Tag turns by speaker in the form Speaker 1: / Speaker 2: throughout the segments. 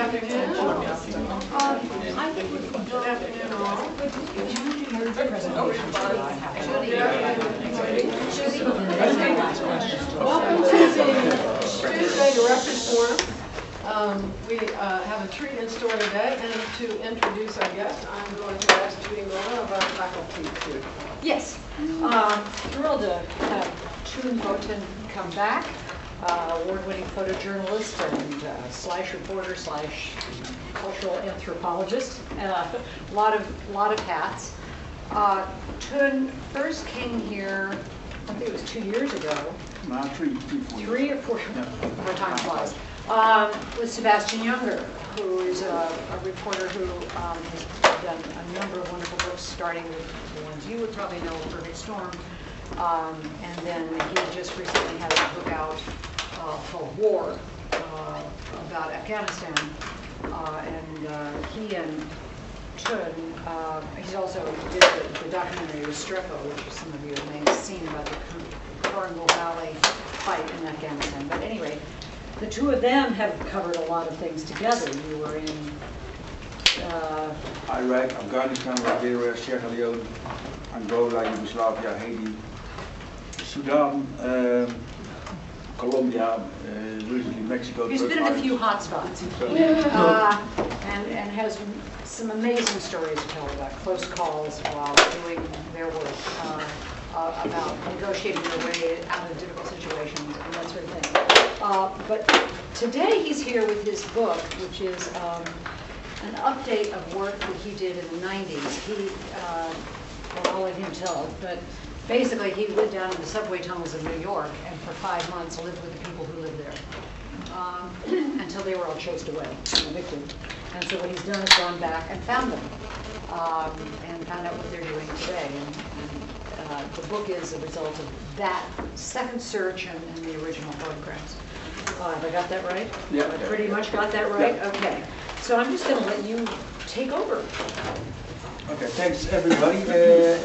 Speaker 1: afternoon. I think we can good afternoon all. Welcome to the Tuesday Directors Forum. We have a treat in store today, and to introduce our guest, I'm going to ask Judy Miller of our faculty to.
Speaker 2: Yes, thrilled to have Teun Voeten come back, award-winning photojournalist and slash reporter slash cultural anthropologist, a lot of hats. Teun first came here, I think it was 2 years ago.
Speaker 3: No, 3
Speaker 2: 3 or 4, more time flies. With Sebastian Younger, who is a reporter who has done a number of wonderful books, starting with the ones you would probably know, Perfect Storm, and then he just recently had a book out called War, about Afghanistan, and he and Teun, he's also did the documentary Restrepo, which some of you may have seen about the Korangal Valley fight in Afghanistan. But anyway, the two of them have covered a lot of things together. You were in
Speaker 3: Iraq, Afghanistan, Liberia, Sierra Leone, Angola, Yugoslavia, Haiti, Sudan, Colombia, recently Mexico.
Speaker 2: He's been in a few hot spots, and has some amazing stories to tell about close calls while doing their work, about negotiating their way out of difficult situations and that sort of thing. But today he's here with his book, which is an update of work that he did in the 90s. Well, I'll let him tell, but basically he lived down in the subway tunnels of New York and for 5 months lived with the people who lived there until they were all chased away and evicted. And so what he's done is gone back and found them and found out what they're doing today. And the book is a result of that second search and the original photographs. Have I got that right?
Speaker 3: Yeah.
Speaker 2: I pretty much got that right?
Speaker 3: Yeah.
Speaker 2: Okay. So I'm just going to let you take over.
Speaker 3: Okay, thanks everybody.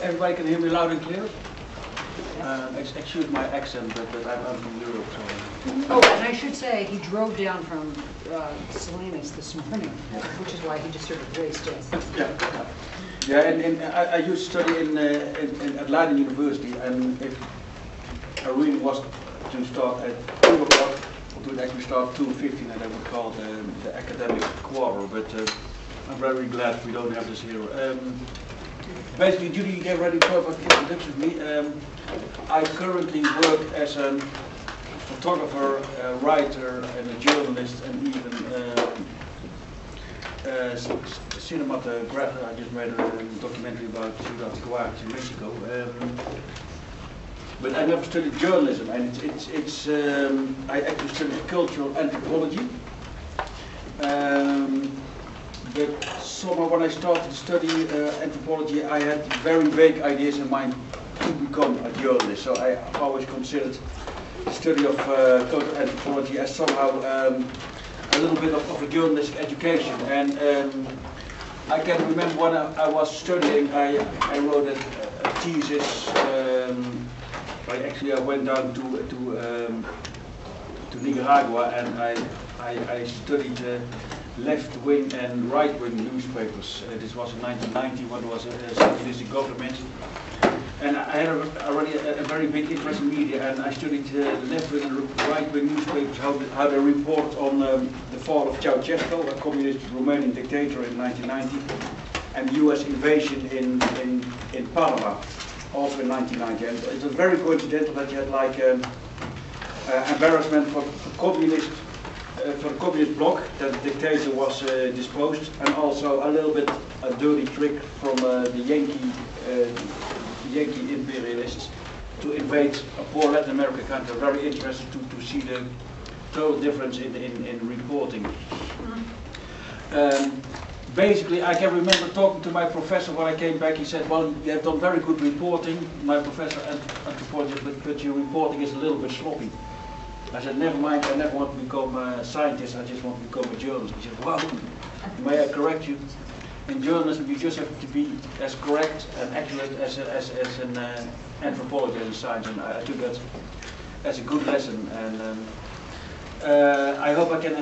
Speaker 3: Everybody can hear me loud and clear? Excuse my accent, but I'm from Europe, so.
Speaker 2: Oh, and I should say he drove down from Salinas this morning, which is why he just sort of raced in.
Speaker 3: Yeah, and I used to study at Leiden University, and if I really was to start at 2 o'clock, it would actually start 2:15, and I would call it the academic quarter, but I'm very glad we don't have this here. Basically, Judy gave already a perfect introduction to me. I currently work as a photographer, a writer, and a journalist, and even cinematographer. I just made a documentary about Ciudad Juárez in Mexico. But I never studied journalism, and I actually studied cultural anthropology. But somehow when I started to study anthropology, I had very vague ideas in mind to become a journalist. So I always considered the study of cultural anthropology as somehow a little bit of a journalistic education. And I can remember when I was studying, I wrote a thesis. I went down to Nicaragua, and I studied left-wing and right-wing newspapers. This was in 1990 when there was a Sandinist government. And I had already a very big interest in media, and I studied left-wing and right-wing newspapers, how they report on the fall of Ceausescu, a communist Romanian dictator in 1990, and the US invasion in Panama, also in 1990. And it was very coincidental that you had like embarrassment for the communist bloc, that the dictator was disposed, and also a little bit a dirty trick from the Yankee imperialists to invade a poor Latin American country. Very interested to see the total difference in reporting. Basically, I can remember talking to my professor when I came back. He said, well, you have done very good reporting, my professor anthropologist, but your reporting is a little bit sloppy. I said, never mind, I never want to become a scientist, I just want to become a journalist. He said, well, may I correct you? In journalism, you just have to be as correct and accurate as an anthropologist, as a science, and I took that as a good lesson. And I hope I can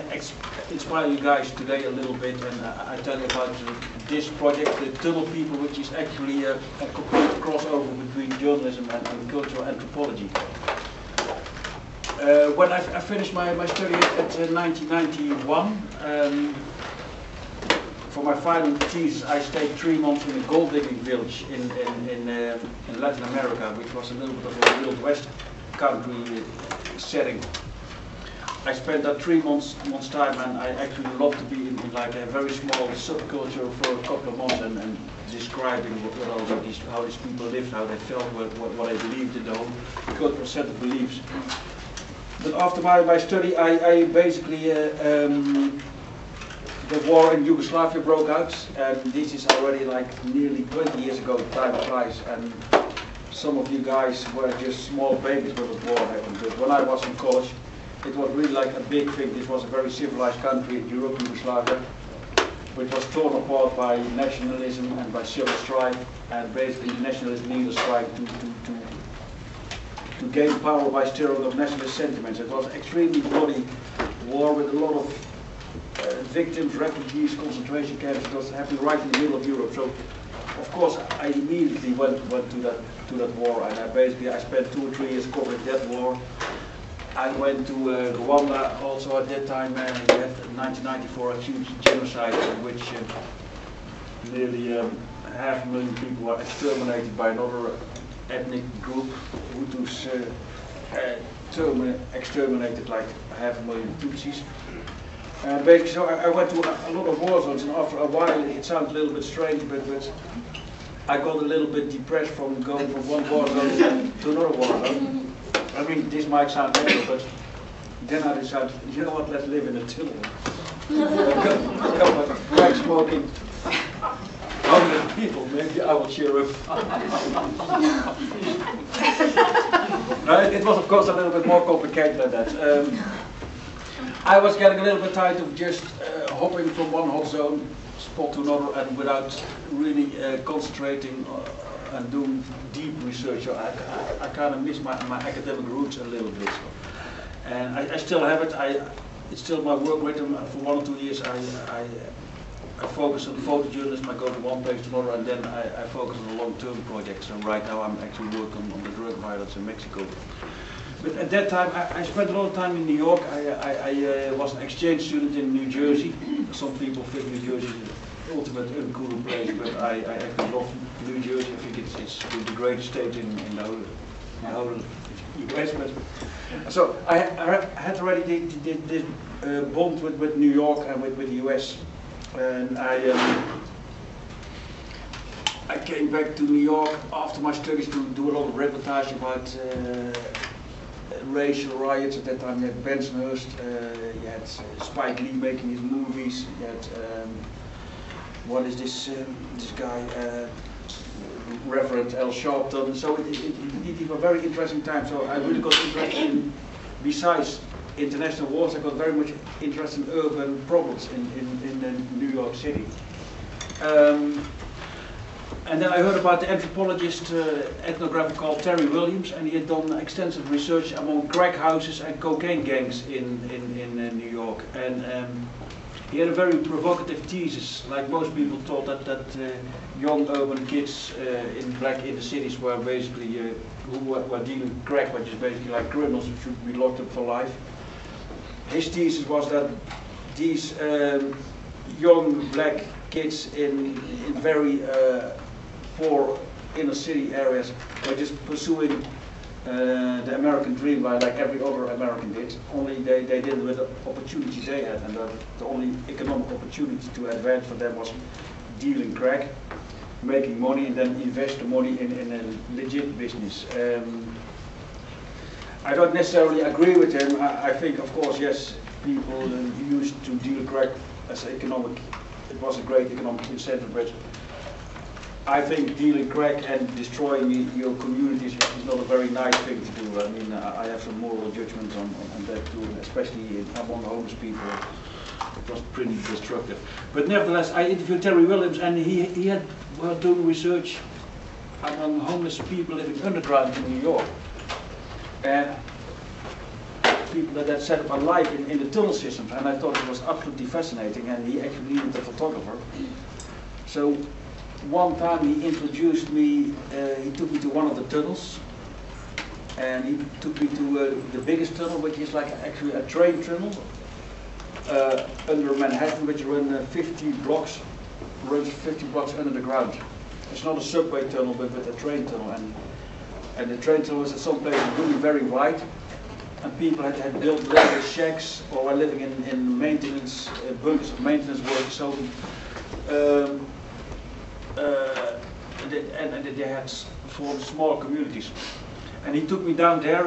Speaker 3: inspire you guys today a little bit, and I tell you about this project, the Tunnel People, which is actually a complete crossover between journalism and cultural anthropology. When I finished my study at 1991, for my final thesis I stayed 3 months in a gold digging village in Latin America, which was a little bit of a Wild West country setting. I spent that 3 months time, and I actually loved to be in like a very small subculture for a couple of months and describing how these people lived, how they felt, what they believed in, the whole cultural set of beliefs. But after my study, I basically the war in Yugoslavia broke out, and this is already like nearly 20 years ago. Time flies, and some of you guys were just small babies when the war happened. But when I was in college, it was really like a big thing. This was a very civilized country in Europe, Yugoslavia, which was torn apart by nationalism and by civil strife, and basically nationalist leaders tried to gain power by stirring up nationalist sentiments. It was an extremely bloody war with a lot of victims, refugees, concentration camps. It was happening right in the middle of Europe. So, of course, I immediately went to that war, and I spent 2 or 3 years covering that war. I went to Rwanda also at that time. We had in 1994 a huge genocide in which nearly 500,000 people were exterminated by another ethnic group. Hutus exterminated like 500,000 Tutsis. Basically, so I went to a lot of war zones, and after a while, it sounds a little bit strange, but I got a little bit depressed from going from one war zone to another war zone. I mean, this might sound better, but then I decided, you know what, let's live in a tunnel. Crack smoking, homeless people, maybe I will cheer up. It was, of course, a little bit more complicated than that. I was getting a little bit tired of just hopping from one hot zone spot to another, and without really concentrating and doing deep research. So I kind of miss my academic roots a little bit. And I still have it. It's still my work rhythm. For 1 or 2 years I focus on photojournalism. I go from one place to another, and then I focus on a long-term project. So right now I'm actually working on the drug violence in Mexico. But at that time, I spent a lot of time in New York. I was an exchange student in New Jersey. Some people think New Jersey is the ultimate uncool place, but I actually love New Jersey. I think it's the greatest state in the whole US. But so I had already did this bond with New York and with the US, and I came back to New York after my studies to do a lot of reportage about racial riots. At that time you had Bensonhurst, you had Spike Lee making his movies, you had what is this guy, Reverend Al Sharpton. So it was a very interesting time. So I really got interested in, besides international wars, I got very much interested in urban problems in New York City. And then I heard about the anthropologist, ethnographer called Terry Williams, and he had done extensive research among crack houses and cocaine gangs in New York. And he had a very provocative thesis. Like most people thought that young urban kids in black inner cities were basically who were dealing crack, which is basically like criminals who should be locked up for life. His thesis was that these young black kids in very poor inner city areas were just pursuing the American dream like every other American did. Only they did it with the opportunity they had, and the only economic opportunity to advance for them was dealing crack, making money, and then invest the money in a legit business. I don't necessarily agree with him. I think, of course, yes, people used to deal crack as economic. It was a great economic incentive, but I think dealing crack and destroying your communities is not a very nice thing to do. I mean, I have some moral judgments on that too, especially among homeless people. It was pretty destructive. But nevertheless, I interviewed Terry Williams, and he had done research among homeless people living underground in New York. And people that set up a life in the tunnel systems, and I thought it was absolutely fascinating, and he actually needed a photographer. So one time he introduced me, he took me to one of the tunnels, and he took me to the biggest tunnel, which is like actually a train tunnel under Manhattan, which runs 50 blocks under the ground. It's not a subway tunnel, but a train tunnel, and the train tunnel was at some places really very wide, and people had built little shacks or were living in maintenance bunkers of maintenance work. So and they had formed small communities. And he took me down there.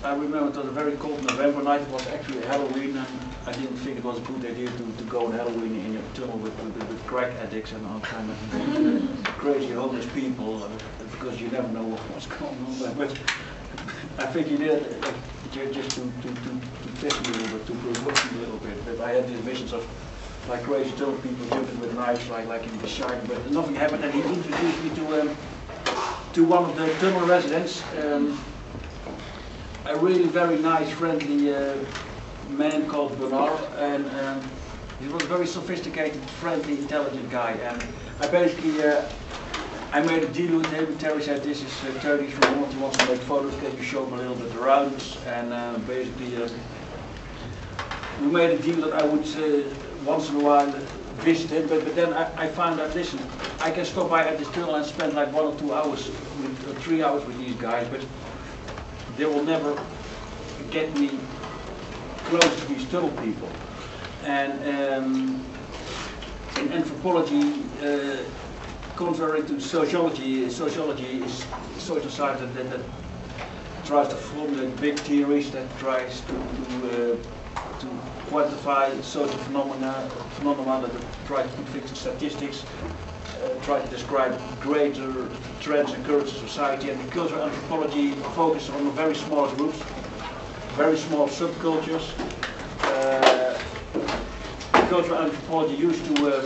Speaker 3: I remember it was a very cold November night. It was actually Halloween, and I didn't think it was a good idea to go on Halloween in a tunnel with crack addicts and all kind of crazy homeless people, because you never know what's going on. But I think he did it just to test me a little bit, to provoke me a little bit. But I had these visions of like crazy tunnel people jumping with knives, like in The Shining, but nothing happened. And he introduced me to one of the tunnel residents. A really very nice, friendly man called Bernard, and he was a very sophisticated, friendly, intelligent guy. And I basically, I made a deal with him. Terry said, "This is Terry's from he wants to make photos. Can you show him a little bit around?" And basically, we made a deal that I would once in a while visit him. But then I found out, listen, I can stop by at this tunnel and spend like 1 or 2 hours, or 3 hours with these guys, but they will never get me close to these tunnel people. And in anthropology, contrary to sociology is social science that tries to formulate big theories, that tries to quantify social phenomena that try to put things in statistics, try to describe greater trends and currents of society. And cultural anthropology focuses on very small groups, very small subcultures. Cultural anthropology used to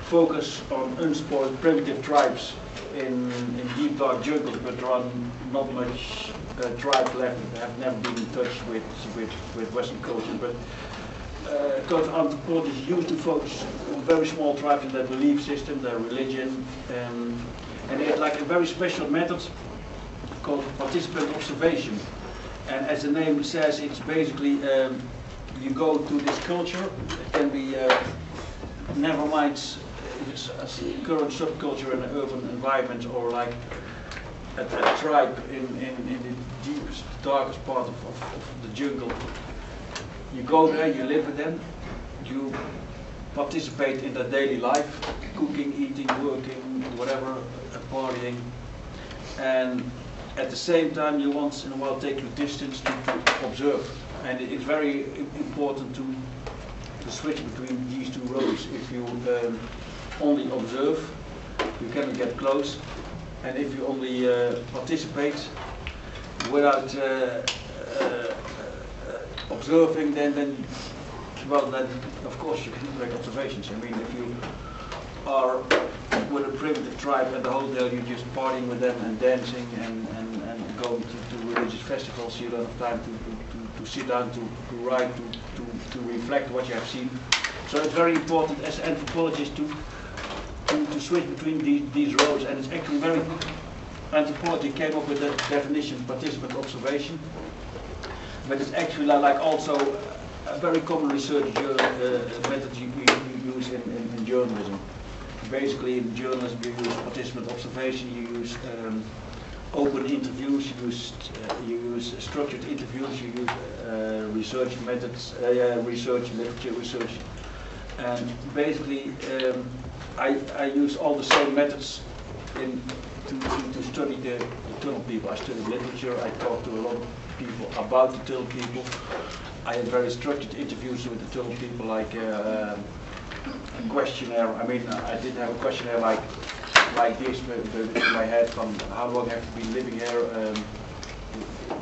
Speaker 3: focus on unspoiled primitive tribes in deep dark jungles, but there are not much tribes left that have never been in touch with Western culture. But cultural anthropology used to focus on very small tribes and their belief system, their religion, and they had like a very special method called participant observation. And as the name says, it's basically you go to this culture. It can be never mind if it's a current subculture in an urban environment, or like a tribe in the deepest, darkest part of the jungle. You go there, you live with them, you participate in their daily life, cooking, eating, working, whatever, partying, and at the same time you once in a while take your distance to observe. And it's very important to switch between these two roles. If you only observe, you cannot get close, and if you only participate without observing, then of course you can make observations. I mean, if you are with a primitive tribe and the whole day you're just partying with them and dancing and going to religious festivals, you don't have time to sit down, to write, to reflect what you have seen. So it's very important as anthropologists to switch between these roles, and it's actually very, anthropology came up with the definition participant observation, but it's actually like also a very common research method you use in journalism. Basically in journalism you use participant observation, you use open interviews, you use structured interviews, you use research methods, research, literature research, and basically I use all the same methods to study the tunnel people. I study literature, I talk to a lot of people about the tunnel people. I had very structured interviews with the tunnel people, like a questionnaire. I mean, I didn't have a questionnaire like this in my head, from how long have you been living here,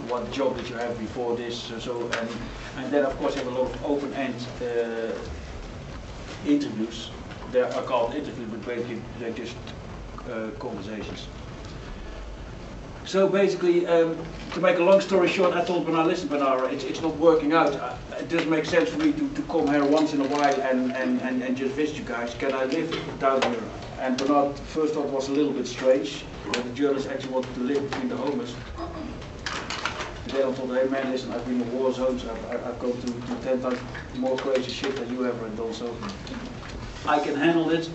Speaker 3: what job did you have before this, and then of course you have a lot of open-end interviews. They are called interviews, but basically they're just conversations. So basically, to make a long story short, I told Bernard, listen Bernard, it's not working out. It doesn't make sense for me to come here once in a while and just visit you guys. Can I live down here? And Bernard first thought was a little bit strange, that the journalists actually wanted to live between the homeless. They all told, hey man, listen, I've been in war zones, I've gone to 10 times more crazy shit than you ever done, so I can handle it.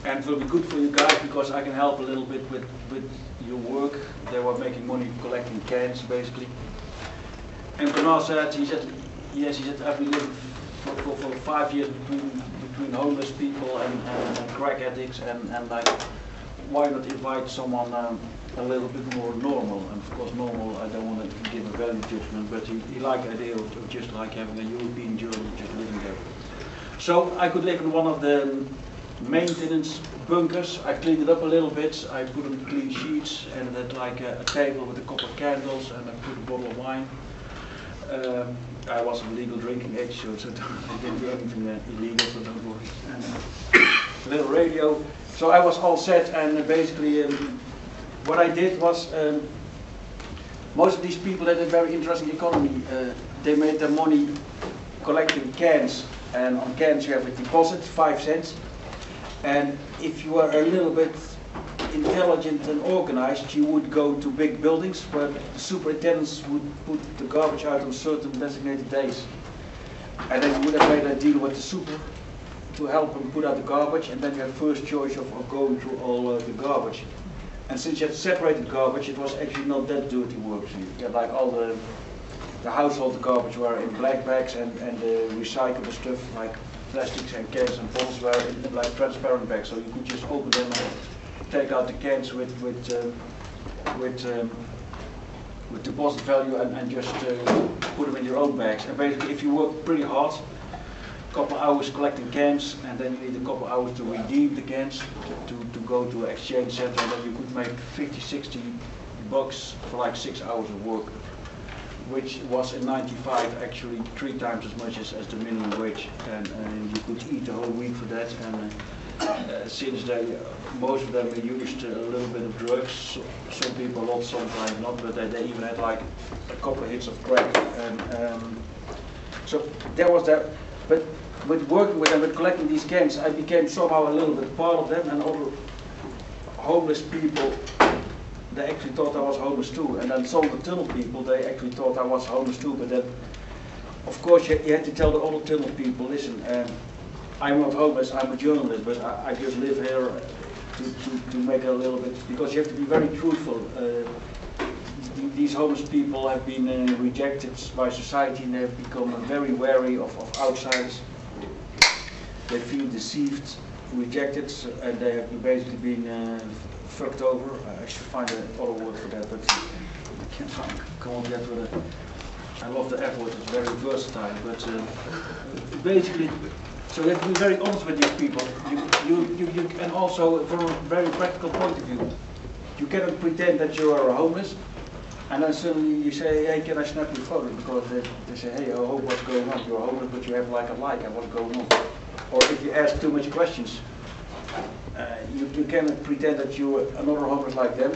Speaker 3: And it will be good for you guys because I can help a little bit with your work. They were making money collecting cans basically. And Bernard said, yes, he said, I've been living for 5 years between homeless people and crack addicts and like, why not invite someone a little bit more normal? And of course normal, I don't want to give a value judgment, but he liked the idea of just like having a European journalist just living there. So I could live in one of the maintenance bunkers. I cleaned it up a little bit. I put on clean sheets and had like a table with a couple of candles and I put a bottle of wine. I was of legal drinking age, so I didn't do anything illegal, so don't worry. And a little radio. So I was all set, and basically what I did was most of these people had a very interesting economy. They made their money collecting cans, and on cans you have a deposit, 5 cents. And if you are a little bit intelligent and organized, you would go to big buildings where the superintendents would put the garbage out on certain designated days. And then you would have made a deal with the super to help them put out the garbage, and then you had first choice of going through all the garbage. And since you had separated garbage, it was actually not that dirty work. So you had like all the household garbage were in black bags, and the recyclable stuff like plastics and cans and bottles were in like transparent bags, so you could just open them and take out the cans with deposit value and just put them in your own bags. And basically, if you work pretty hard, a couple of hours collecting cans, and then you need a couple of hours to redeem the cans to go to an exchange center, and then you could make 50-60 bucks for like 6 hours of work, which was in '95 actually 3 times as much as the minimum wage, and you could eat the whole week for that. And since most of them used a little bit of drugs, some people a lot, sometimes not, but they even had like a couple of hits of crack. And so there was that. But with working with them, with collecting these cans, I became somehow a little bit part of them, and other homeless people, they actually thought I was homeless too. And then some of the tunnel people, they actually thought I was homeless too. But then, of course, you had to tell the other tunnel people, listen, I'm not homeless, I'm a journalist, but I just live here to make a little bit, because you have to be very truthful. These homeless people have been rejected by society, and they have become very wary of outsiders. They feel deceived, rejected, and they have basically been fucked over. I should find another word for that, but I can't come up yet with it. I love the F word, it's very versatile, but basically, so you have to be very honest with these people. And also, from a very practical point of view, you cannot pretend that you are homeless, and then suddenly you say, hey, can I snap your photo? Because they say, hey, oh, what's going on? You're homeless, but you have like a like, and what's going on? Or if you ask too much questions, you cannot pretend that you're another homeless like them,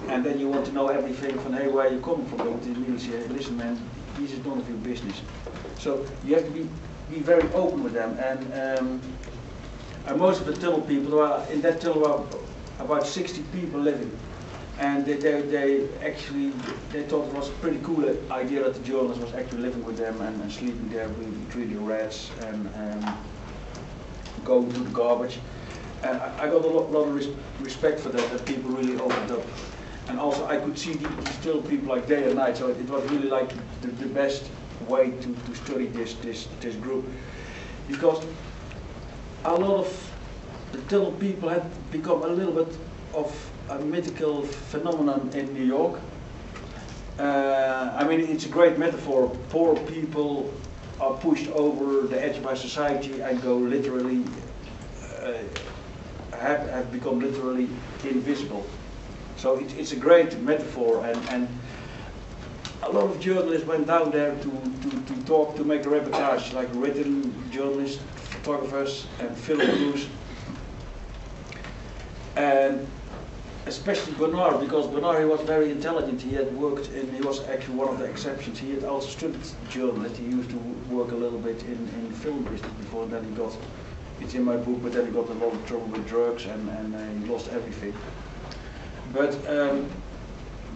Speaker 3: and then you want to know everything from, hey, where are you coming from? They want to immediately say, hey, listen, man, this is none of your business. So you have to be very open with them, and most of the tunnel people, in that tunnel were about 60 people living, and they actually thought it was a pretty cool idea that the journalist was actually living with them and sleeping there between the rats and going to the garbage. And I got a lot of respect for that people really opened up. And also I could see these tunnel people like day and night, so it was really like the best way to study this group, because a lot of the tunnel people had become a little bit of a mythical phenomenon in New York. I mean, it's a great metaphor. Poor people are pushed over the edge by society and go literally, have become literally invisible. So it's a great metaphor, and a lot of journalists went down there to talk, to make a reportage, like written journalists, photographers, and film crews. And especially Bernard, because Bernard, he was very intelligent. He had worked in, he was actually one of the exceptions. He had also studied journalism. He used to work a little bit in the film business before, and then he got, it's in my book, but then he got a lot of trouble with drugs and he lost everything. But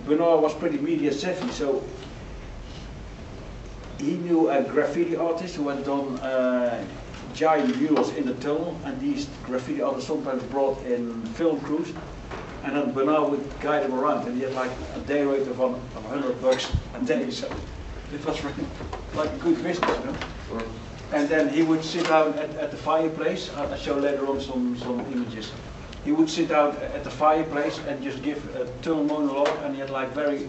Speaker 3: Bernard was pretty media savvy, so he knew a graffiti artist who had done giant murals in the tunnel, and these graffiti artists sometimes brought in film crews, and then Bernard would guide them around, and he had like a day rate of $100 a day, so it was really like a good business, you know. And then he would sit down at the fireplace. I'll show later on some images. He would sit down at the fireplace and just give a tunnel monologue, and he had like very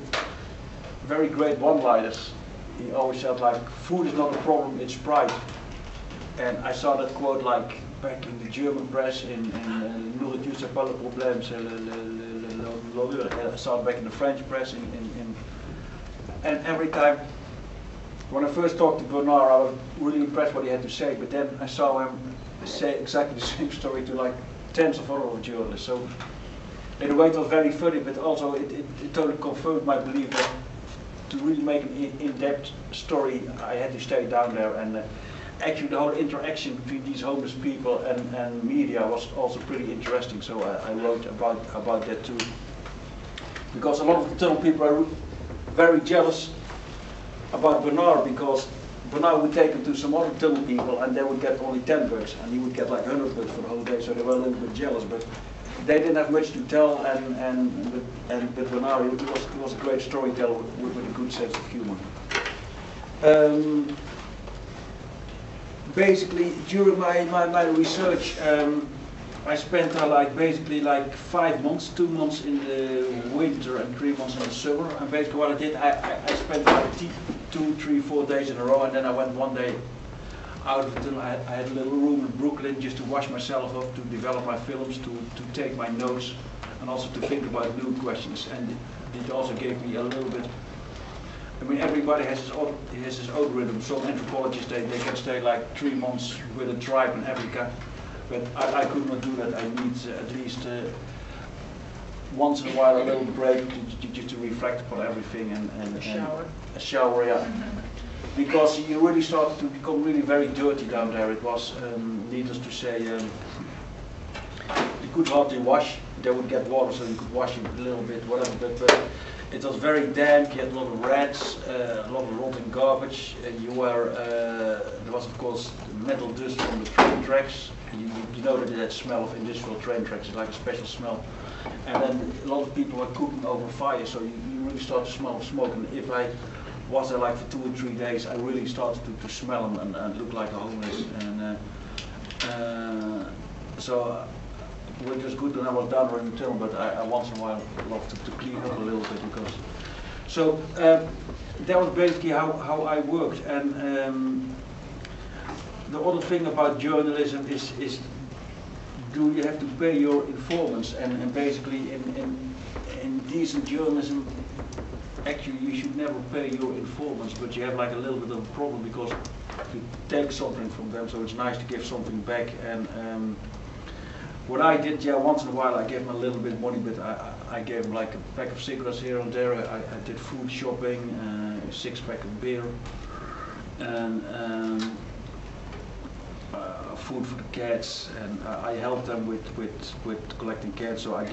Speaker 3: great one-liners. He always said like, food is not a problem, it's pride. And I saw that quote like back in the German press in Nourriture c'est pas le problème, c'est l'odeur. I saw it back in the French press and every time when I first talked to Bernard, I was really impressed what he had to say, but then I saw him say exactly the same story to like tens of other journalists. So in a way it was very funny, but also it totally confirmed my belief that to really make an in-depth story, I had to stay down there, and actually the whole interaction between these homeless people and media was also pretty interesting, so I wrote about that too. Because a lot of the tunnel people are very jealous about Bernard, because Bernard would take them to some other tunnel people and they would get only $10 and he would get like $100 for the whole day, so they were a little bit jealous, but they didn't have much to tell, but Bernard, he was a great storyteller with a good sense of humor. Basically, during my research, I spent basically 5 months, 2 months in the winter and 3 months in the summer. And basically what I did, I spent like 2, 3, 4 days in a row, and then I went one day out of the tunnel. I had a little room in Brooklyn just to wash myself up, to develop my films, to take my notes, and also to think about new questions. And it also gave me a little bit. I mean, everybody has his own rhythm. Some anthropologists, they can stay like 3 months with a tribe in Africa, but I could not do that. I need at least once in a while a little break just to reflect upon everything and
Speaker 2: a shower.
Speaker 3: A shower, yeah. Because you really started to become really very dirty down there. It was, needless to say, you could hardly wash. They would get water so you could wash it a little bit, whatever. But it was very damp. You had a lot of rats, a lot of rotten garbage. You were there was of course metal dust from the train tracks. You know that smell of industrial train tracks is like a special smell. And then a lot of people were cooking over fire, so you really start to smell smoke. And if I was there like for 2 or 3 days, I really started to smell them and look like a homeless. And so which was good when I was down in the tunnel, but I once in a while love to clean up a little bit, because. So that was basically how I worked. And the other thing about journalism is do you have to pay your informants? And basically in decent journalism, actually you should never pay your informants, but you have like a little bit of a problem because you take something from them, so it's nice to give something back. And what I did, yeah, once in a while I gave them a little bit of money, but I gave them like a pack of cigarettes here and there. I did food shopping, a 6-pack of beer, and food for the cats, and I helped them with collecting cats. So I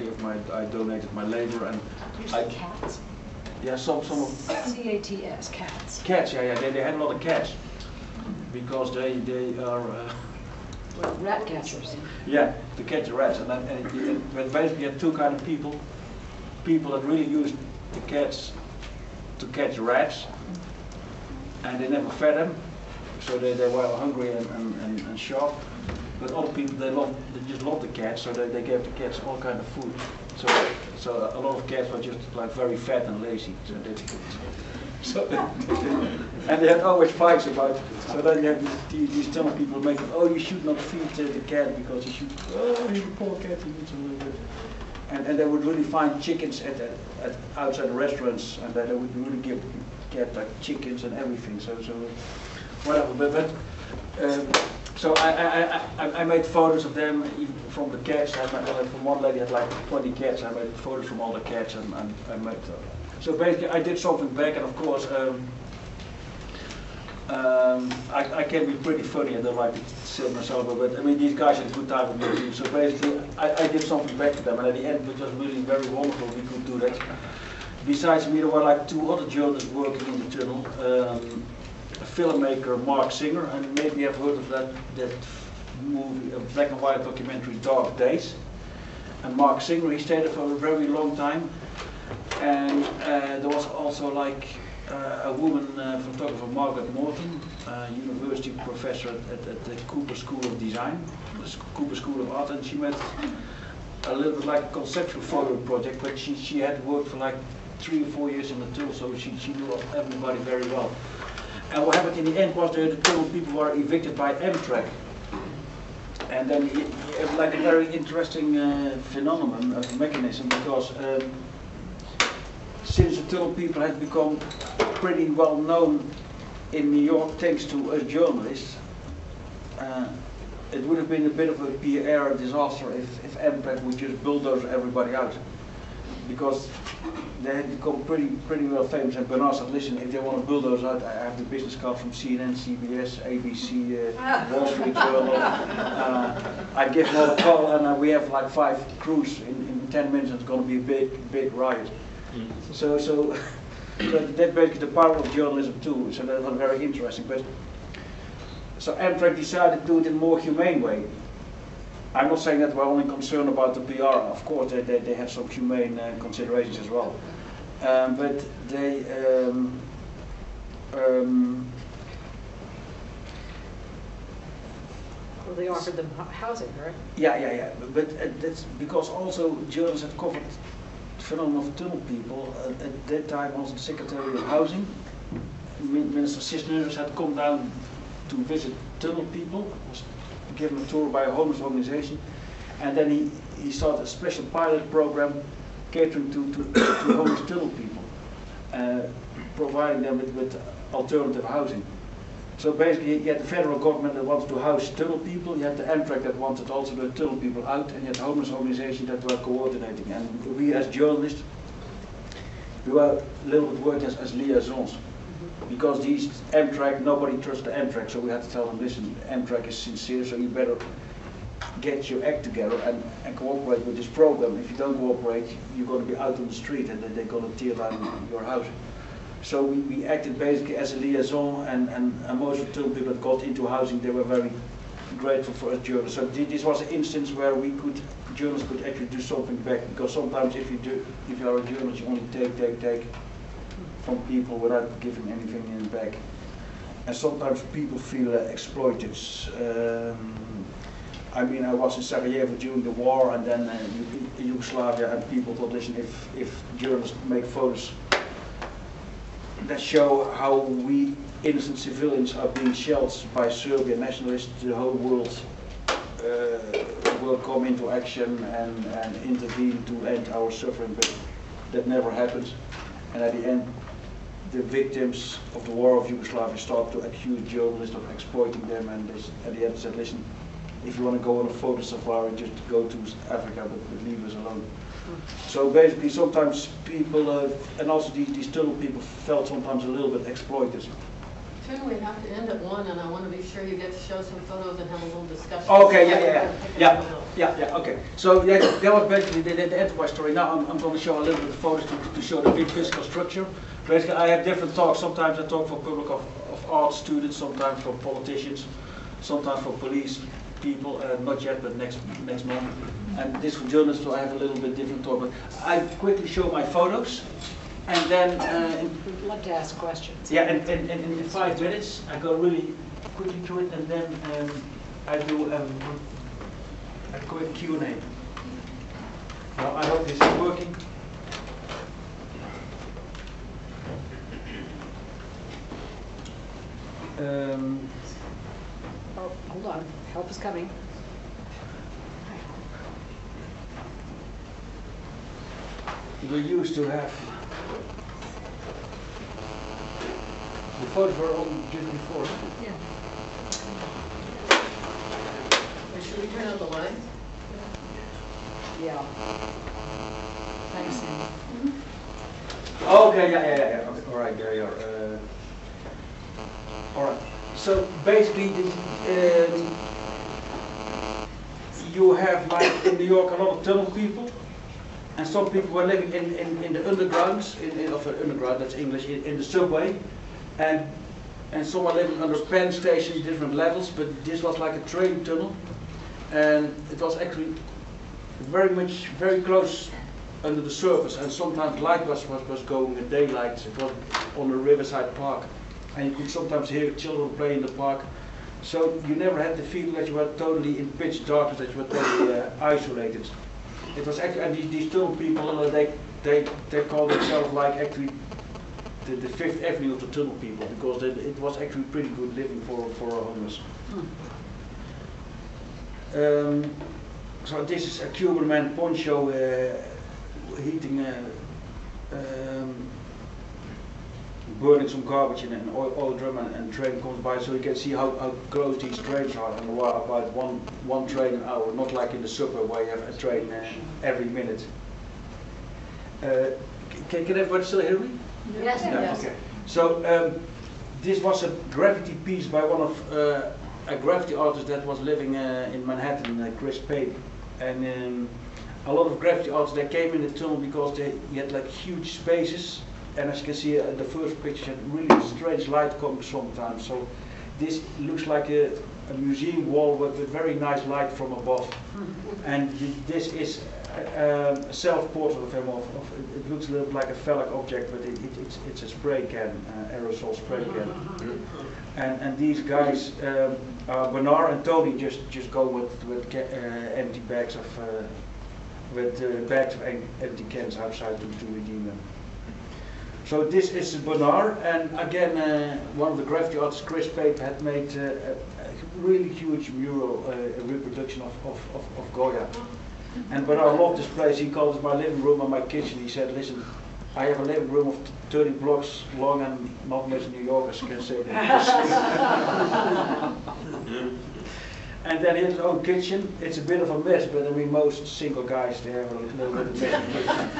Speaker 3: donated my labor, and
Speaker 2: You said cats?
Speaker 3: Yeah, some of
Speaker 2: C-A-T-S, cats.
Speaker 3: Cats, yeah, they had a lot of cats because they are.
Speaker 2: Well, rat catchers.
Speaker 3: Yeah, to catch the rats, but basically you had 2 kind of people. People that really used the cats to catch rats, and they never fed them, so they were hungry and sharp. But other people, they just loved the cats, so they gave the cats all kind of food. So a lot of cats were just like very fat and lazy. And they had always fights about it. So then you have these tunnel people making, oh, you should not feed the cat because you should, oh, he's a poor cat, he needs a little bit. And they would really find chickens at outside the restaurants, and they would really give the cat like chickens and everything. So whatever. But So I made photos of them, even from the cats. From one lady had like 20 cats. I made photos from all the cats, and I made. So basically, I did something back, and of course, I can be pretty funny. I don't like to say myself, but I mean, these guys had a good time with me too. So basically, I did something back to them, and at the end, it was really very wonderful. We could do that. Besides me, there were like 2 other journalists working in the tunnel. A filmmaker, Mark Singer, and maybe you've heard of that movie, a black and white documentary, Dark Days. And Mark Singer, he stayed there for a very long time. And there was also like a woman, photographer, Margaret Morton, university professor at the Cooper School of Design, the Cooper School of Art, and she made a little bit like a conceptual photo project, but she had worked for like 3 or 4 years in the tunnel, so she knew everybody very well. And what happened in the end was the tunnel people were evicted by Amtrak. And then it was like a very interesting phenomenon, a mechanism, because since the tunnel people had become pretty well known in New York thanks to us journalists, it would have been a bit of a PR disaster if Amtrak would just bulldoze everybody out. Because they had become pretty well famous, and Bernard said, listen, if they want to bulldoze out, I have the business card from CNN, CBS, ABC, Wall Street Journal. I give them all a call, and we have like 5 crews. In 10 minutes it's going to be a big riot. So that's basically the power of journalism too, so that was very interesting. But so Amtrak decided to do it in a more humane way. I'm not saying that we're only concerned about the PR. Of course, they have some humane considerations as well. But they
Speaker 2: well, they offered them housing, right?
Speaker 3: Yeah. But that's because also journalists had covered the phenomenon of tunnel people. At that time, also the Secretary of Housing, Minister Cisneros, had come down to visit tunnel people. Given a tour by a homeless organization, and then he started a special pilot program catering to homeless tunnel people, providing them with alternative housing. So basically, you had the federal government that wanted to house tunnel people, you had the Amtrak that wanted also the tunnel people out, and you had the homeless organizations that were coordinating. And we as journalists, we were a little bit working as liaisons. Because these Amtrak, nobody trusts the Amtrak, so we had to tell them, listen, Amtrak is sincere, so you better get your act together and cooperate with this program. If you don't cooperate, you're going to be out on the street and they're going to tear down your house. So we acted basically as a liaison, and most of the people that got into housing, they were very grateful for us journalists. So this was an instance where journalists could actually do something back, because sometimes if you are a journalist, you only take from people without giving anything in back. And sometimes people feel exploited. I mean, I was in Sarajevo during the war, and then in Yugoslavia, and people thought, listen, if journalists make photos that show how we innocent civilians are being shelled by Serbian nationalists, the whole world will come into action and intervene to end our suffering, but that never happens. And at the end, the victims of the war of Yugoslavia start to accuse journalists of exploiting them, and at the end said, listen, if you want to go on a photo safari, just go to Africa, but leave us alone. So basically sometimes people, and also these tunnel people felt sometimes a little bit exploited.
Speaker 1: Teun, we have to end at 1, and I want to be sure you get to show some photos and have a little discussion.
Speaker 3: Okay, yeah, okay. So yeah, that was basically the enterprise story. Now I'm going to show a little bit of photos to show the big physical structure. Basically, I have different talks. Sometimes I talk for public of art students, sometimes for politicians, sometimes for police people, not yet, but next month. And this for journalists, so I have a little bit different talk. But I quickly show my photos, and then
Speaker 2: we'd love to ask questions.
Speaker 3: yeah, and in 5 minutes I go really quickly through it, and then I do a quick Q&A. Now I hope this is working.
Speaker 2: Oh, hold on. Help is coming.
Speaker 3: We used to have the photos were on just before.
Speaker 2: Yeah.
Speaker 1: should we turn on the lights?
Speaker 2: Yeah. Thanks, Sam.
Speaker 3: Okay, yeah. Okay, all right, there you are. All right. So basically, you have like in New York a lot of tunnel people, and some people were living in the undergrounds, underground, that's English, in the subway, and some were living under Penn Station, different levels, but this was like a train tunnel, and it was actually very close under the surface, and sometimes light was going at daylight. It was on the Riverside Park, and you could sometimes hear children play in the park. So you never had the feeling that you were totally in pitch darkness, that you were totally isolated. It was actually, and these tunnel people, they call themselves like actually the Fifth Avenue of the tunnel people, because it was actually pretty good living for homeless. So this is a Cuban man poncho heating, burning some garbage in an oil drum, and train comes by, so you can see how close these trains are, and about one train an hour, not like in the subway where you have a train every minute. Can everybody still hear me?
Speaker 2: Yes.
Speaker 3: Yeah,
Speaker 2: Yes.
Speaker 3: okay. So this was a graffiti piece by one of a graffiti artist that was living in Manhattan, Chris Pape, and a lot of graffiti artists, they came in the tunnel because they had like huge spaces, and as you can see the first picture had really strange light coming sometimes. So this looks like a museum wall with very nice light from above, and this is a self-portrait of him. It looks a little like a phallic object, but it's a spray can, aerosol spray can. And these guys, Bernard and Tony, just go with empty bags of empty cans outside to redeem them. So this is Bernard, and again one of the graffiti artists, Chris Pape, had made a really huge mural, a reproduction of Goya. And Bernard loved this place. He called it my living room and my kitchen. He said, listen, I have a living room of 30 blocks long, and not much New Yorkers can say that. And then he has his own kitchen. It's a bit of a mess, but I mean most single guys, they have a little bit of messy kitchen.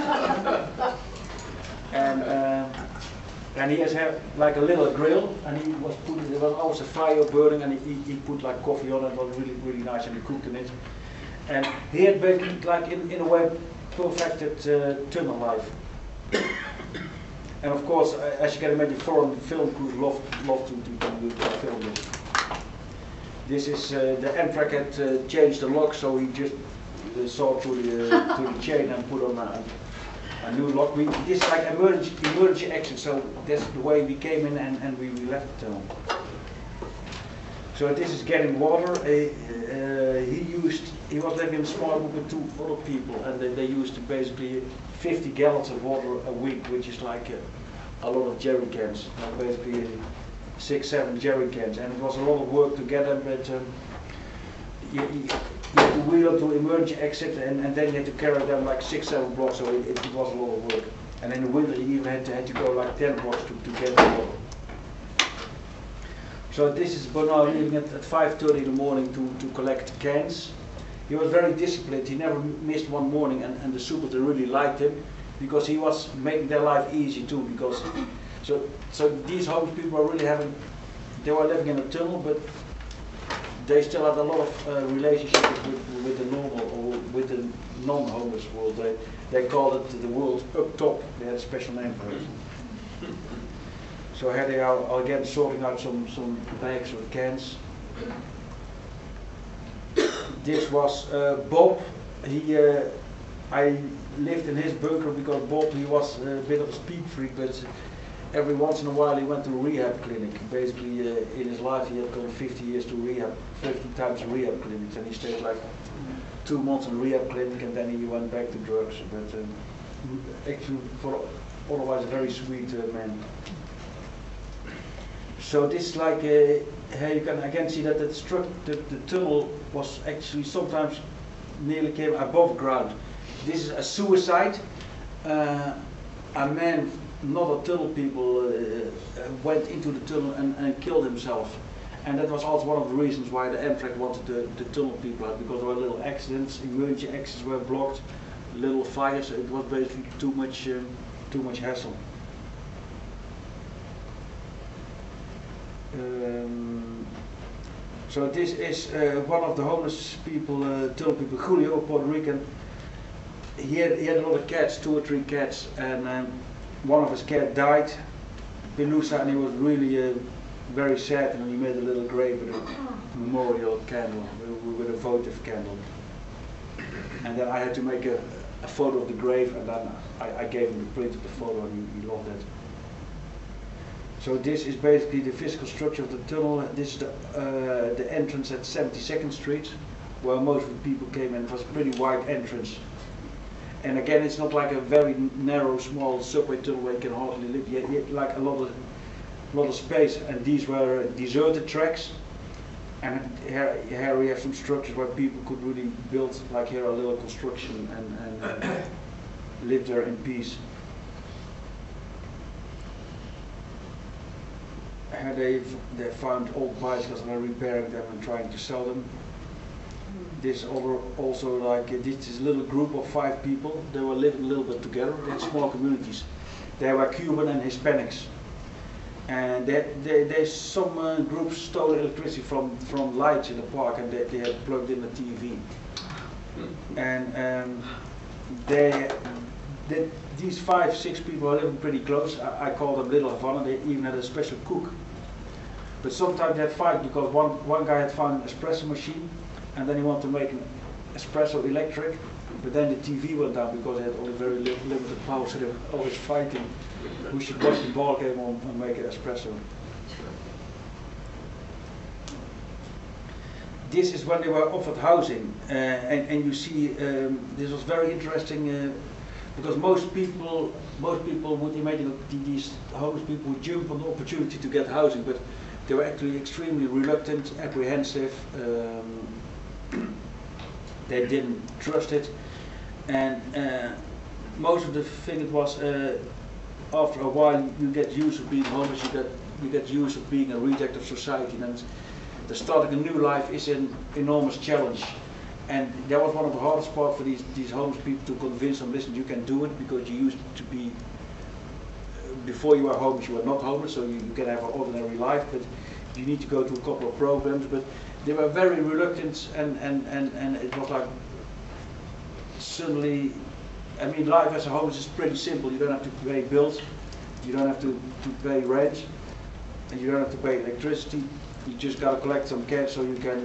Speaker 3: And he has had like a little grill, and there was always a fire burning, and he put like coffee on it. It was really nice, and he cooked in it. And he had basically, like in a way, perfected tunnel life. And of course, as you can imagine, foreign film crews love to film this. This is the Annenberg had changed the lock, so he just saw to the chain and put on a new lock. This is like emergency exit, so that's the way we came in and we left the tunnel. So this is getting water. He was living in a small group with two other people, and they used basically 50 gallons of water a week, which is like a lot of jerry cans, like basically 6-7 jerry cans, and it was a lot of work to get them. But you had to wheel to emergency exit, and then you had to carry them like 6-7 blocks, so it was a lot of work. And in the winter you even had to go like 10 blocks to get the water. So this is Bernard leaving at 5:30 in the morning to collect cans. He was very disciplined. He never missed one morning, and the supers, they really liked him because he was making their life easy too. Because so these homeless people were really they were living in a tunnel, but they still had a lot of relationships with the normal or with the non-homeless world. They called it the world up top. They had a special name for it. So here they are again sorting out some bags or cans. This was Bob. I lived in his bunker because Bob, he was a bit of a speed freak, but every once in a while he went to a rehab clinic. Basically in his life he had gone 50 years to rehab, 50 times to rehab clinics, and he stayed like 2 months in a rehab clinic, and then he went back to drugs. But actually, otherwise a very sweet man. So this is like, here you can again see that the tunnel was actually sometimes nearly came above ground. This is a suicide. A man, not a tunnel people, went into the tunnel and killed himself. And that was also one of the reasons why the Amtrak wanted the tunnel people out, because there were little accidents, emergency exits were blocked, little fires. It was basically too much hassle. So this is one of the homeless people, tunnel people, Julio, Puerto Rican. He had a lot of cats, 2 or 3 cats, and one of his cats died, Pelusa, and he was really very sad, and he made a little grave with a memorial candle, with a votive candle. And then I had to make a photo of the grave, and then I gave him the print of the photo, and he loved it. So this is basically the physical structure of the tunnel. This is the entrance at 72nd Street, where most of the people came in. It was a pretty wide entrance. And again, it's not like a very narrow, small subway tunnel where you can hardly live. You had like a lot of space, and these were deserted tracks. And here we have some structures where people could really build, like here, a little construction and live there in peace. Here they found old bicycles and are repairing them and trying to sell them. This also like this is a little group of 5 people. They were living a little bit together. They had small communities. They were Cuban and Hispanics, and some groups stole electricity from lights in the park, and they had plugged in a TV. And these 5, 6 people are living pretty close. I call them Little Havana. They even had a special cook. But sometimes they had fight because one guy had found an espresso machine, and then he wanted to make an espresso electric, but then the TV went down because they had only very limited power, so they were always fighting who should watch the ball game and make an espresso. This is when they were offered housing, and you see this was very interesting because most people would imagine these homeless people would jump on the opportunity to get housing, but they were actually extremely reluctant, apprehensive. They didn't trust it, and most of the thing it was after a while you get used to being homeless, you get used to being a reject of society, and the starting a new life is an enormous challenge. And that was one of the hardest parts for these homeless people, to convince them, listen, you can do it, because you used to be, before you were homeless, you were not homeless, so you can have an ordinary life, but you need to go to a couple of programs. But they were very reluctant, and it was like, suddenly, I mean, life as a homeless is pretty simple. You don't have to pay bills, you don't have to pay rent, and you don't have to pay electricity. You just got to collect some cash so you can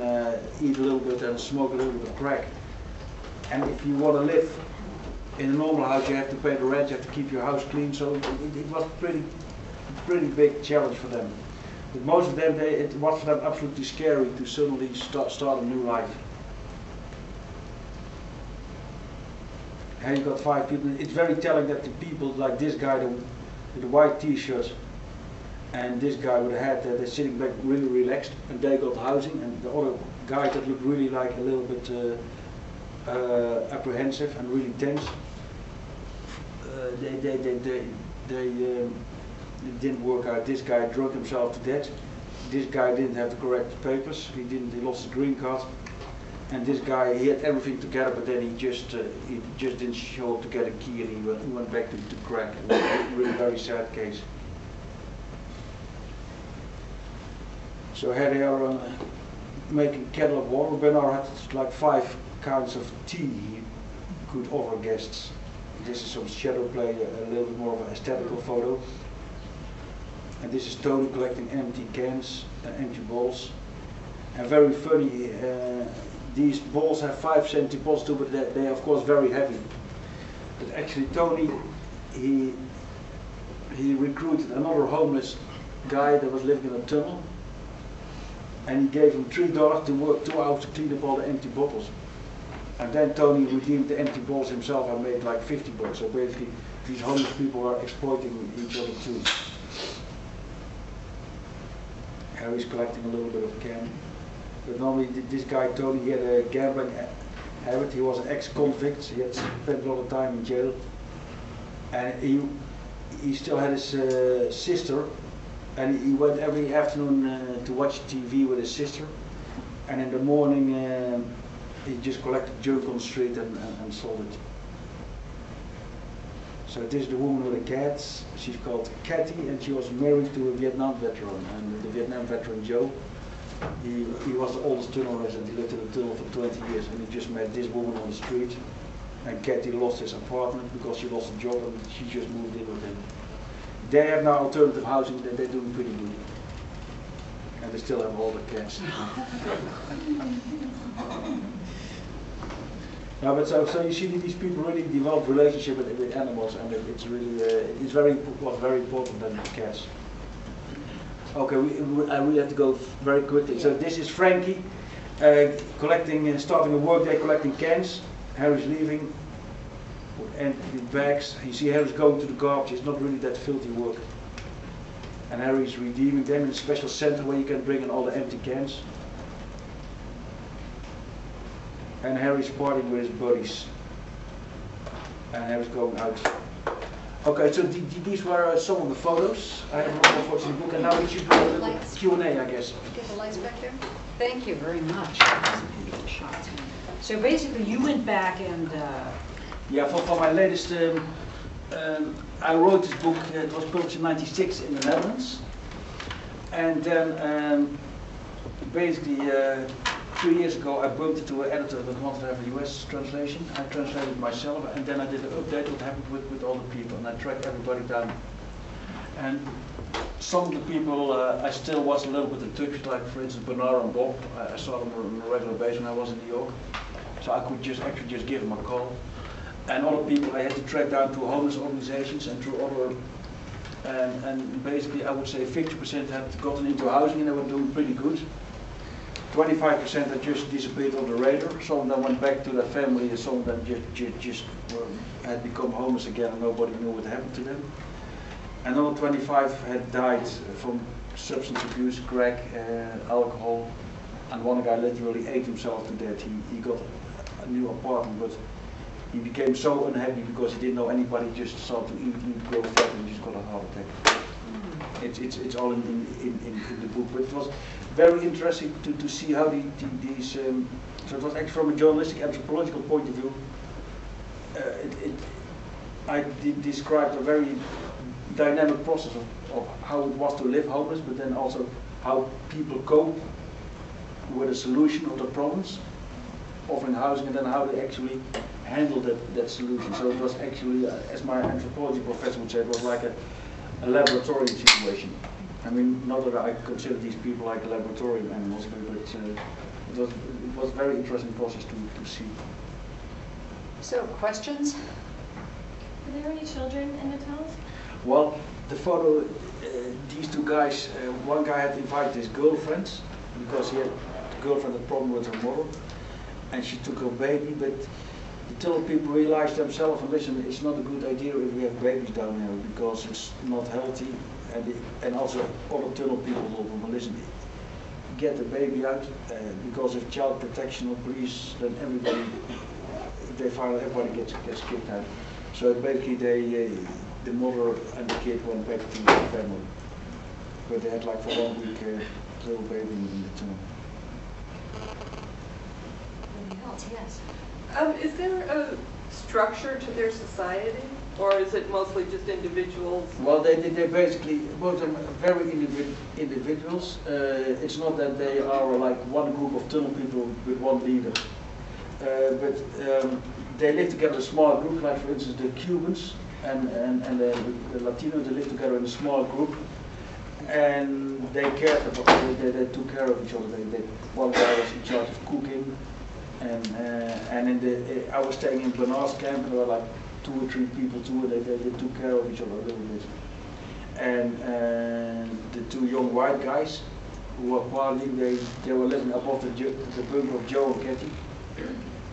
Speaker 3: eat a little bit and smoke a little bit of crack. And if you want to live in a normal house, you have to pay the rent, you have to keep your house clean. So it was a pretty big challenge for them. But most of them, it was for them absolutely scary to suddenly start a new life. And you got 5 people. It's very telling that the people like this guy with the white t-shirt and this guy with a hat, they're sitting back really relaxed, and they got housing, and the other guy that looked really like a little bit apprehensive and really tense, they didn't work out. This guy drunk himself to death. This guy didn't have the correct papers. He lost his green card. And this guy, he had everything together, but then he just didn't show up to get a key, and he went back to crack. It was a really very sad case. So here they are making a kettle of water. Bernard had like 5 kinds of tea he could offer guests. This is some shadow play, a little bit more of an aesthetical photo. And this is Tony collecting empty cans, empty bottles. And very funny, these balls have 5 cent deposits too, but they are of course very heavy. But actually Tony, he recruited another homeless guy that was living in a tunnel, and he gave him $3 to work 2 hours to clean up all the empty bottles. And then Tony redeemed the empty bottles himself and made like $50. So basically these homeless people are exploiting each other too. Here he's collecting a little bit of can. But normally this guy Tony, he had a gambling habit. He was an ex-convict. He had spent a lot of time in jail, and he still had his sister And he went every afternoon to watch TV with his sister. And in the morning, he just collected junk on the street and sold it. So this is the woman with the cats. She's called Cathy, and she was married to a Vietnam veteran. And the Vietnam veteran, Joe, he was the oldest tunnel resident. He lived in the tunnel for 20 years, and he just met this woman on the street. And Cathy lost his apartment because she lost a job, and she just moved in with him. They have now alternative housing that they're doing pretty good. And they still have all the cats. No, but so you see these people really develop relationship with animals, and it's really was very important than cats. Okay, I really have to go very quickly. So this is Frankie starting a work day collecting cans. Harry's leaving, and the bags. You see Harry's going to the garbage. It's not really that filthy work. And Harry's redeeming them in a special center where you can bring in all the empty cans. And Harry's partying with his buddies. And Harry's going out. Okay, so these were some of the photos. I have more photos in the book, and now we should do a little Q&A, I guess.
Speaker 2: Get the lights back there. Thank you very much. Beautiful shots. So basically, you went back and.
Speaker 3: Yeah, for my latest, I wrote this book. It was published in '96 in the Netherlands, and then basically 3 years ago I bumped into an editor that wanted to have a US translation. I translated it myself, and then I did an update what happened with all the people, and I tracked everybody down. And some of the people I still was a little bit in touch with, like for instance Bernard and Bob. I saw them on a regular basis when I was in New York, so I could actually just give them a call. And other people I had to track down through homeless organizations and through other, and basically I would say 50% had gotten into housing and they were doing pretty good. 25% had just disappeared on the radar. Some of them went back to their family, and some of them just had become homeless again and nobody knew what happened to them. Another 25 had died from substance abuse, crack, alcohol, and one guy literally ate himself to death. He got a new apartment, but he became so unhappy because he didn't know anybody, just started to eat, grow fat, and just got a heart attack. It's all in the book, but it was very interesting to see how these, so it was actually from a journalistic anthropological point of view, I described a very dynamic process of how it was to live homeless, but then also how people cope with a solution of the problems, offering housing, and then how they actually handle that solution. So it was actually, as my anthropology professor would say, it was like a laboratory situation. I mean, not that I consider these people like laboratorium animals, but it was a very interesting process to see.
Speaker 2: So, questions?
Speaker 4: Were there any children in the tunnels?
Speaker 3: Well, the photo, these two guys, one guy had invited his girlfriend because the girlfriend had a problem with her mother, and she took her baby, but the tunnel people realized themselves, and listen, it's not a good idea if we have babies down here because it's not healthy, and also other tunnel people will listen, get the baby out, because if child protection or police, then everybody, if they find out, everybody gets kicked out. So basically the mother and the kid went back to the family, but they had like for 1 week a little baby in the tunnel.
Speaker 2: Anything else? Yes.
Speaker 5: Is there a structure to their society, or is it mostly just individuals?
Speaker 3: Well, they basically, both of them are very individuals. It's not that they are like one group of tunnel people with one leader, but they live together in a small group, like for instance the Cubans and the Latinos, they live together in a small group, and they took care of each other. One guy was in charge of cooking. And I was staying in Bernard's camp, and there were like 2 or 3 people too, and they took care of each other a little bit. And the 2 young white guys who were partying, they were living above the bunker of Joe and Cathy,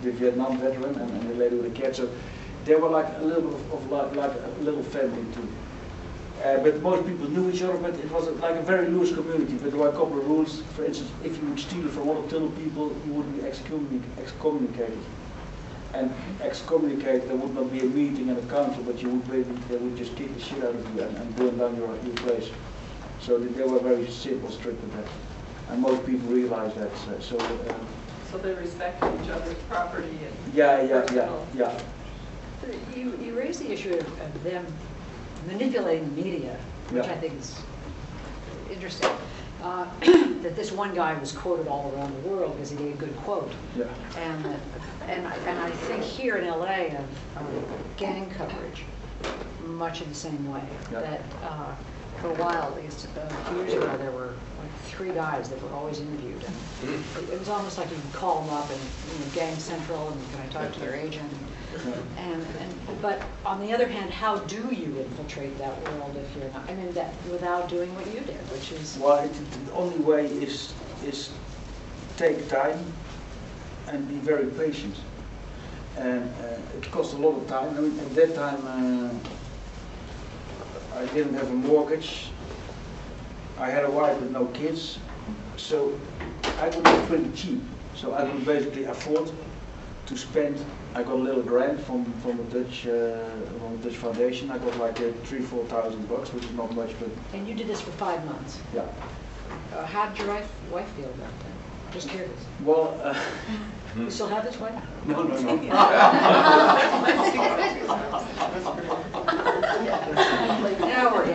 Speaker 3: the Vietnam veteran, and the lady with the cat. So they were like a little bit of like a little family too. But most people knew each other, but it was like a very loose community. But there were a couple of rules. For instance, if you would steal from other tunnel people, you would be excommunicated. And excommunicated, there would not be a meeting and a council, but they would just kick the shit out of you and burn down your place. So they were very simple, strict with that. And most people realize that.
Speaker 5: So they respect each other's property and
Speaker 3: Yeah.
Speaker 2: So you raised the issue of them manipulating the media, which
Speaker 3: Yeah.
Speaker 2: I think is interesting. That this one guy was quoted all around the world because he gave a good quote.
Speaker 3: Yeah.
Speaker 2: And I think here in LA of gang coverage, much in the same way.
Speaker 3: Yeah.
Speaker 2: That for a while, at least a few years ago, there were like 3 guys that were always interviewed. And it was almost like you could call them up and, Gang Central, and can I talk to your agent? But on the other hand, how do you infiltrate that world if you're not, that without doing what you did, which is...
Speaker 3: Well, the only way is take time and be very patient. And it costs a lot of time. At that time, I didn't have a mortgage. I had a wife with no kids, so I could be pretty cheap. So I could basically afford to spend. I got a little grant from the Dutch foundation. I got like $3,000-4,000, which is not much, but.
Speaker 2: And you did this for 5 months.
Speaker 3: Yeah.
Speaker 2: How did your wife feel about that? Just curious.
Speaker 3: Well.
Speaker 2: You still have this wife?
Speaker 3: No.
Speaker 2: Now we're in.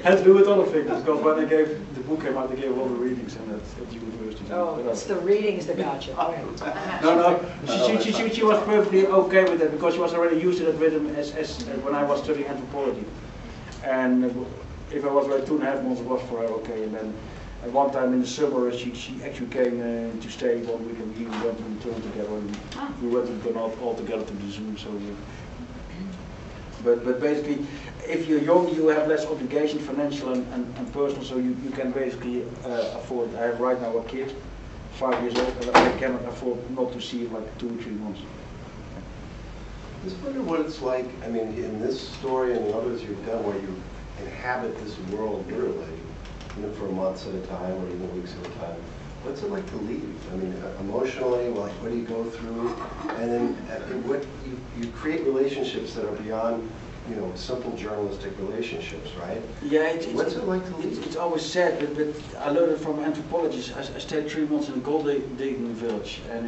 Speaker 3: Had to do with other things, because when I gave the book came out, they gave all the readings and at the university.
Speaker 2: Oh, it's the readings that got you. Okay.
Speaker 3: No. She was perfectly okay with that because she was already used to that rhythm as when I was studying anthropology. And if I was like 2.5 months, it was for her okay. And then at one time in the summer, she actually came to stay 1 week, and we went to return together. And we went to all together to the zoo. So. But basically, if you're young, you have less obligation, financial and personal, so you can basically afford. I have right now a kid, 5 years old, and I cannot afford not to see him like 2 or 3 months.
Speaker 6: I just wonder what it's like, in this story and in others you've done where you inhabit this world literally, for months at a time or even weeks at a time. What's it like to leave? Emotionally, like what do you go through? And then what you create relationships that are beyond, simple journalistic relationships, right?
Speaker 3: Yeah,
Speaker 6: what's it like to leave?
Speaker 3: It's always sad, but I learned it from anthropologists. I stayed 3 months in a gold digging village, and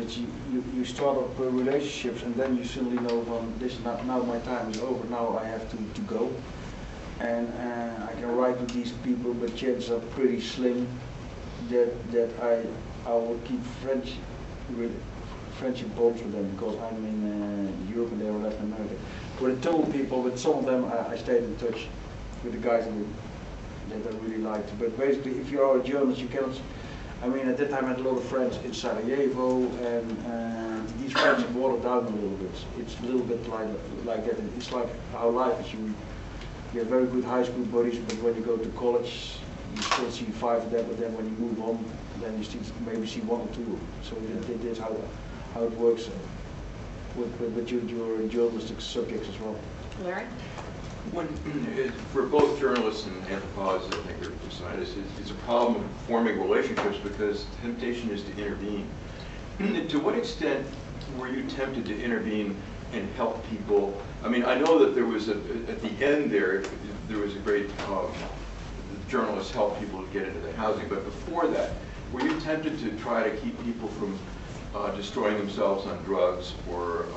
Speaker 3: you start up relationships, and then you suddenly know, now my time is over. Now I have to go, and I can write with these people, but chances are pretty slim that I will keep friendship bonds with them because I'm in Europe and they are Latin America. With the Teun people, with some of them I stayed in touch with the guys that I really liked. But basically, if you are a journalist, you cannot. At that time I had a lot of friends in Sarajevo, and these friends have watered down a little bit. It's a little bit like that. It's like how life is. You have very good high school buddies, but when you go to college, you still see 5 of them, but then when you move on, then you maybe see 1 or 2. So that's how it works with your journalistic subjects as well.
Speaker 2: Larry?
Speaker 7: For both journalists and anthropologists, I think, or scientists, it's a problem of forming relationships because temptation is to intervene. To what extent were you tempted to intervene and help people? I know that there was at the end there was a great journalists help people to get into the housing, but before that, were you tempted to try to keep people from destroying themselves on drugs, or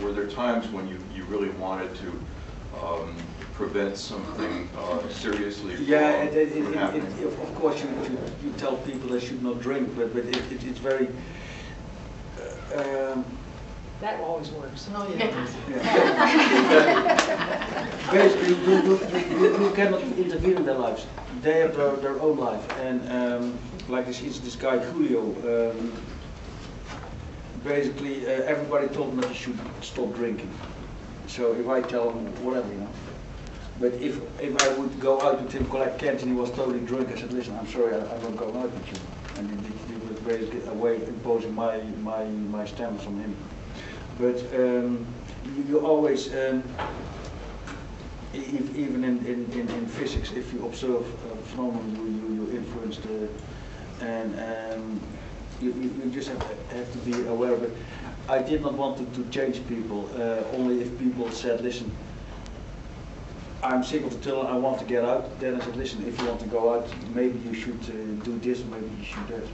Speaker 7: were there times when you really wanted to prevent something seriously from happening?
Speaker 3: Of course you tell people they should not drink, but it's very...
Speaker 2: That always works.
Speaker 1: Oh, yeah.
Speaker 3: Basically, you cannot intervene in their lives. They have their own life, and like this guy Julio. Basically, everybody told him that he should stop drinking. So if I tell him whatever, But if I would go out with him, collect cans, and he was totally drunk, I said, listen, I'm sorry, I'm not going out with you. And he was basically a way imposing my stance on him. But you always, even in physics, if you observe a phenomenon, you influence you just have to be aware of it. I did not want to change people, only if people said, listen, I'm sick of the tunnel, I want to get out. Then I said, listen, if you want to go out, maybe you should do this, maybe you should that.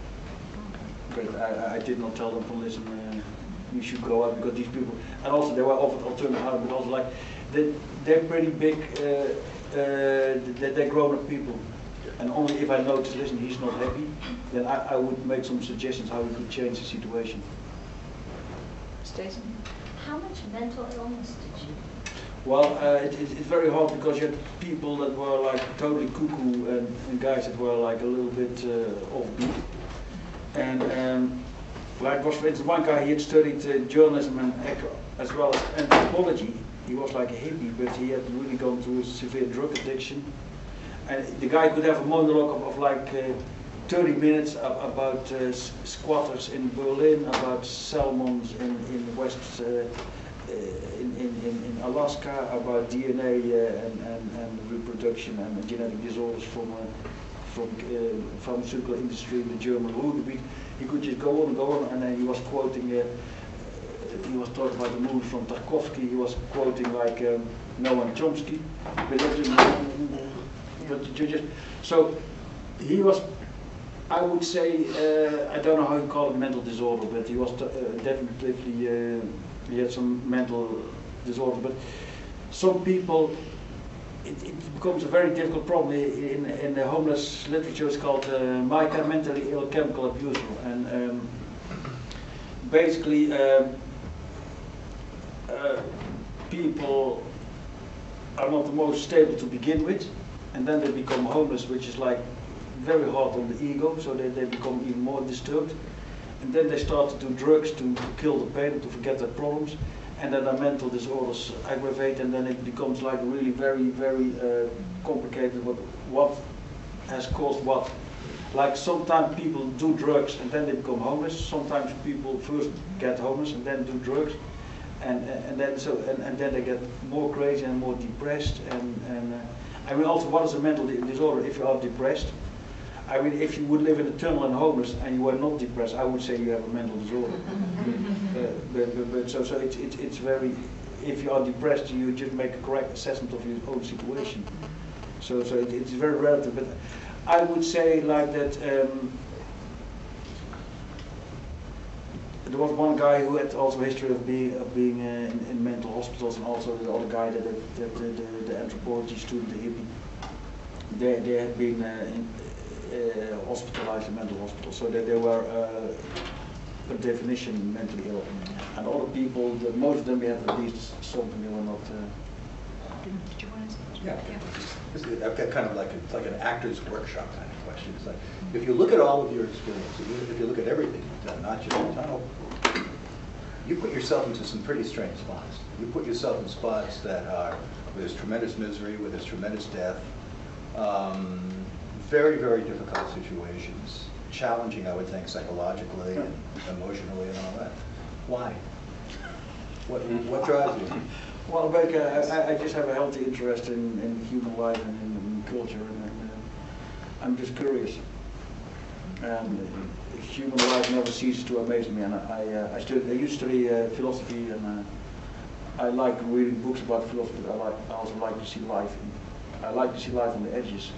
Speaker 3: But I did not tell them to listen, you should go out, because these people, and also they were offered alternative housing, but also like, they're pretty big, they're grown-up people. And only if I notice, listen, he's not happy, then I would make some suggestions how we could change the situation.
Speaker 2: Stacey?
Speaker 8: How much mental illness did you?
Speaker 3: Well, it's very hard because you had people that were like totally cuckoo and guys that were like a little bit offbeat. And like was for instance one guy, he had studied journalism and as well as anthropology. He was like a hippie, but he had really gone through a severe drug addiction. And the guy could have a monologue of like 30 minutes about squatters in Berlin, about salmons in West, in Alaska, about DNA and reproduction and genetic disorders from pharmaceutical industry in the German Ruhrgebiet. He could just go on, and then he was quoting. He was talking about the movie from Tarkovsky. He was quoting like Noam Chomsky. But just so he was. I would say I don't know how you call it mental disorder, but he was definitely he had some mental disorder. But some people, it becomes a very difficult problem. In the homeless literature, it's called MICA, mentally ill chemical abuser, and basically people are not the most stable to begin with, and then they become homeless, which is like very hard on the ego, so they become even more disturbed. And then they start to do drugs to kill the pain, to forget their problems, and then their mental disorders aggravate, and then it becomes like really very, very complicated what has caused what. Like sometimes people do drugs and then they become homeless, sometimes people first get homeless and then do drugs, and then they get more crazy and more depressed, and I mean also what is a mental disorder if you are depressed? I mean, if you would live in a tunnel and homeless and you were not depressed, I would say you have a mental disorder. So it's very, if you are depressed, you just make a correct assessment of your own situation. So it's very relative. But I would say like that. There was one guy who had also a history of being in mental hospitals, and also the other guy the anthropology student, the hippie. They had been hospitalized in mental hospitals, so that they were per definition mentally ill. And other people, most of them, we had at least something they were not.
Speaker 2: Did you want to say?
Speaker 9: Yeah. I've got kind of like it's like an actor's workshop kind of question. It's like if you look at all of your experiences, if you look at everything you've done, not just the tunnel, you put yourself into some pretty strange spots. You put yourself in spots that are where there's tremendous misery, where there's tremendous death. Very, very difficult situations, challenging, I would think, psychologically and emotionally and all that. Why? What drives you?
Speaker 3: Well, I just have a healthy interest in human life and in culture, and I'm just curious. And human life never ceases to amaze me, and I used to study philosophy, and I like reading books about philosophy. I also like to see life. I like to see life on the edges.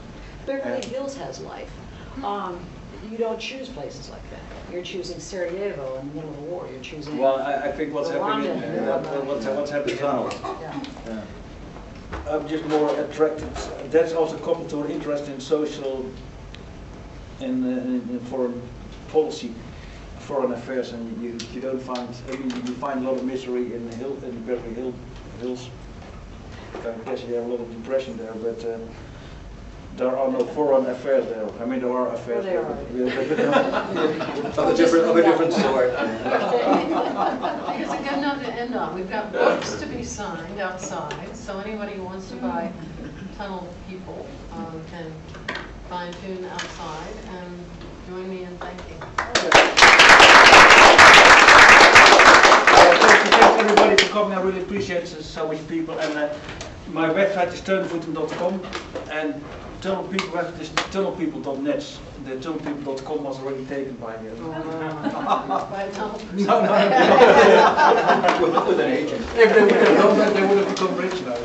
Speaker 2: Beverly Hills has life. You don't choose places like that. You're choosing Sarajevo in the middle of the war. You're choosing.
Speaker 3: Well, I think what's happening. What's happening.
Speaker 2: Yeah.
Speaker 3: I'm just more attracted. That's also coupled to an interest in social, in foreign policy, foreign affairs, and you don't find. I mean, you find a lot of misery in the Beverly Hills. I guess you have a lot of depression there, but. There are no foreign affairs there. I mean, there are affairs there.
Speaker 9: Of a different sort.
Speaker 1: Because a good note to end on. We've got books to be signed outside, so anybody who wants to buy Tunnel People can find Teun outside, and join me in thanking.
Speaker 3: Thank everybody for coming. I really appreciate so much people. And my website is teunvoeten.com, and Tunnel People website is tunnelpeople.net. The tunnelpeople.com was already taken by
Speaker 1: By a tunnel person.
Speaker 3: No.
Speaker 9: With an agent.
Speaker 3: If they would have done that, they would have become rich now.